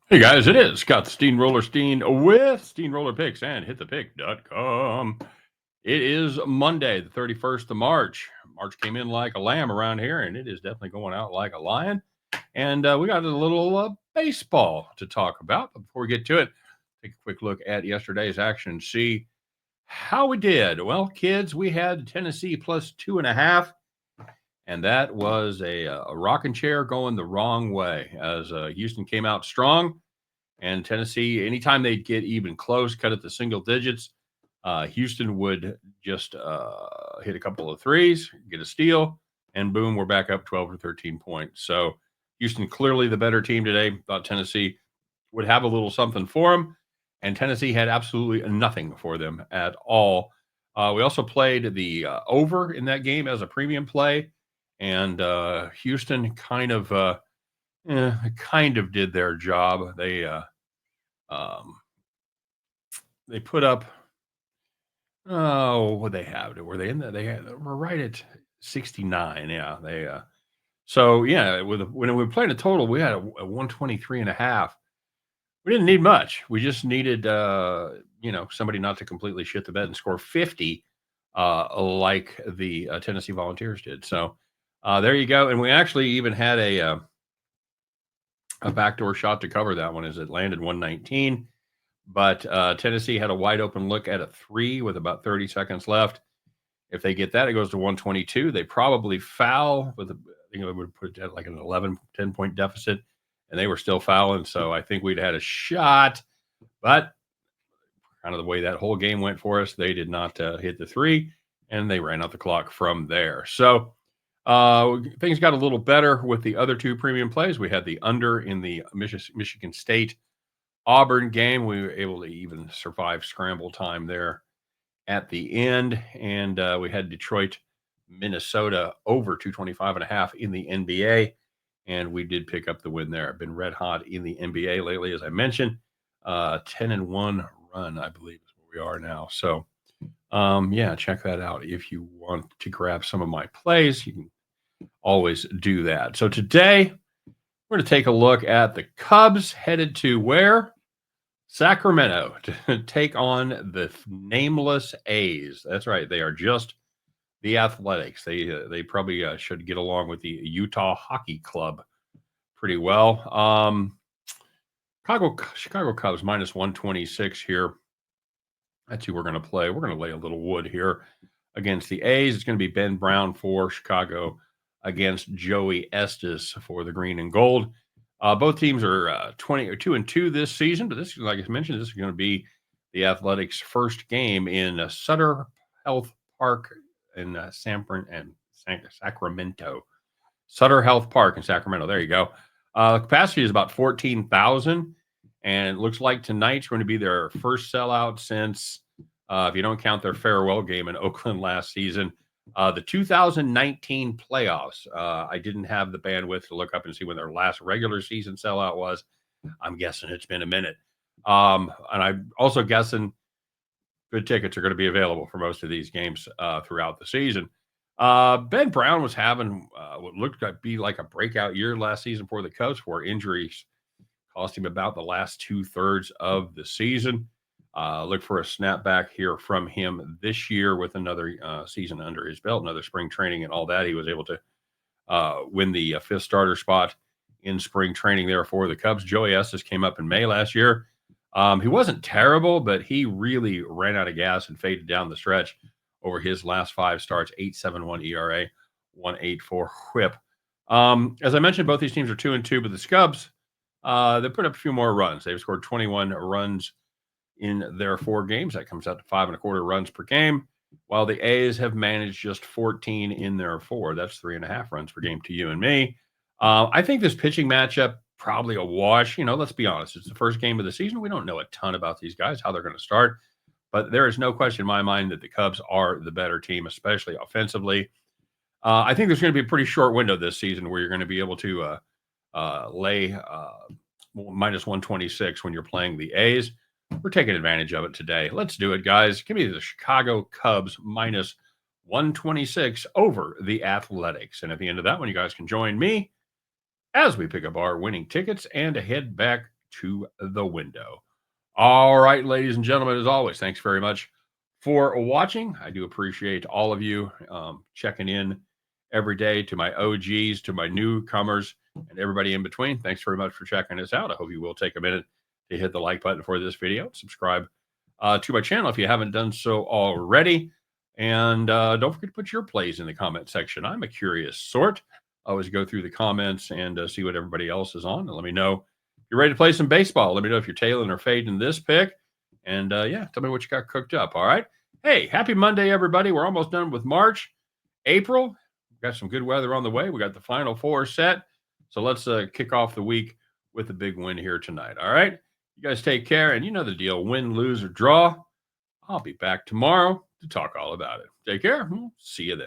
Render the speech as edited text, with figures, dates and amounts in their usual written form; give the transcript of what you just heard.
Hey guys, it is Scott the Steamroller Steen with Steamroller Picks and hitthepick.com. It is Monday, the 31st of March. March came in like a lamb around here, and it is definitely going out like a lion. And we got a little baseball to talk about. But before we get to it, take a quick look at yesterday's action and see how we did. Well, kids, we had Tennessee plus 2.5. And that was a rocking chair going the wrong way as Houston came out strong. And Tennessee, anytime they'd get even close, cut it to single digits, Houston would just hit a couple of threes, get a steal, and boom, we're back up 12 or 13 points. So Houston clearly the better team today. Thought Tennessee would have a little something for them, and Tennessee had absolutely nothing for them at all. We also played the over in that game as a premium play, and Houston kind of did their job. Um, they put up. Oh, what they have? Were they in there? Were right at 69. Yeah, they. So yeah, when we played a total, we had a 123 and a half. We didn't need much. We just needed, somebody not to completely shit the bed and score 50, like the Tennessee Volunteers did. So there you go. And we actually even had a backdoor shot to cover that one as it landed 119. But Tennessee had a wide open look at a three with about 30 seconds left. If they get that, it goes to 122. They probably foul with, I think it would put it at like an 10 point deficit, and they were still fouling. So I think we'd had a shot, but kind of the way that whole game went for us, they did not hit the three, and they ran out the clock from there. So things got a little better with the other two premium plays. We had the under in the Michigan State Auburn game. We were able to even survive scramble time there at the end. And we had Detroit, Minnesota over 225.5 in the NBA. And we did pick up the win there. I've been red hot in the NBA lately, as I mentioned. 10-1 run, I believe, is where we are now. So, yeah, check that out. If you want to grab some of my plays, you can always do that. So today, we're going to take a look at the Cubs headed to where? Sacramento to take on the nameless A's. That's right. They are just the Athletics. They probably should get along with the Utah Hockey Club pretty well. Chicago Cubs minus 126 here. That's who we're going to play. We're going to lay a little wood here against the A's. It's going to be Ben Brown for Chicago against Joey Estes for the green and gold. Both teams are 2-2 this season, but this, like I mentioned, this is going to be the Athletics' first game in Sutter Health Park in Sacramento. Sutter Health Park in Sacramento. There you go. The capacity is about 14,000, and it looks like tonight's going to be their first sellout since, if you don't count their farewell game in Oakland last season, the 2019 playoffs. I didn't have the bandwidth to look up and see when their last regular season sellout was. I'm guessing it's been a minute. And I'm also guessing good tickets are going to be available for most of these games throughout the season. Ben Brown was having what looked to be like a breakout year last season for the Cubs, where injuries cost him about the last 2/3 of the season. Look for a snapback here from him this year with another season under his belt, another spring training and all that. He was able to win the fifth starter spot in spring training there for the Cubs. Joey Estes came up in May last year. He wasn't terrible, but he really ran out of gas and faded down the stretch over his last 5 starts. 8.71 ERA, 1.84 WHIP. As I mentioned, both these teams are 2-2, but the Cubs, they put up a few more runs. They've scored 21 runs in their 4 games. That comes out to 5.25 runs per game, while the A's have managed just 14 in their 4. That's 3.5 runs per game to you and me. I think this pitching matchup probably a wash. Let's be honest. It's the first game of the season. We don't know a ton about these guys, how they're going to start, but there is no question in my mind that the Cubs are the better team, especially offensively. I think there's going to be a pretty short window this season where you're going to be able to lay minus 126 when you're playing the A's. We're taking advantage of it today. Let's do it, guys. Give me the Chicago Cubs minus 126 over the Athletics. And at the end of that one, you guys can join me as we pick up our winning tickets and head back to the window. All right, ladies and gentlemen, as always, thanks very much for watching. I do appreciate all of you checking in every day, to my OGs, to my newcomers, and everybody in between. Thanks very much for checking us out. I hope you will take a minute to hit the like button for this video. Subscribe to my channel if you haven't done so already. And don't forget to put your plays in the comment section. I'm a curious sort. I always go through the comments and see what everybody else is on. And let me know if you're ready to play some baseball. Let me know if you're tailing or fading this pick. And yeah, tell me what you got cooked up. All right. Hey, happy Monday, everybody. We're almost done with March. April, we've got some good weather on the way. We got the Final Four set. So let's kick off the week with a big win here tonight. All right. You guys take care. And you know the deal. Win, lose, or draw. I'll be back tomorrow to talk all about it. Take care. See you then.